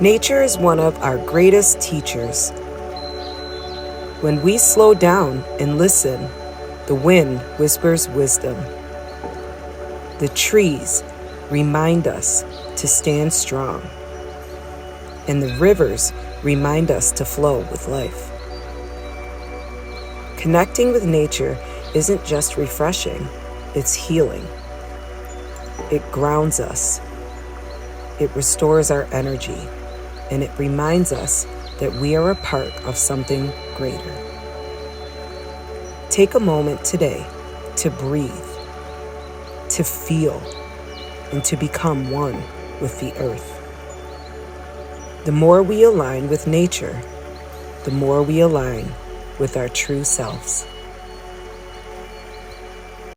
Nature is one of our greatest teachers. When we slow down and listen, the wind whispers wisdom. The trees remind us to stand strong, and the rivers remind us to flow with life. Connecting with nature isn't just refreshing, it's healing. It grounds us, it restores our energy, and it reminds us that we are a part of something greater. Take a moment today to breathe, to feel, and to become one with the earth. The more we align with nature, the more we align with our true selves.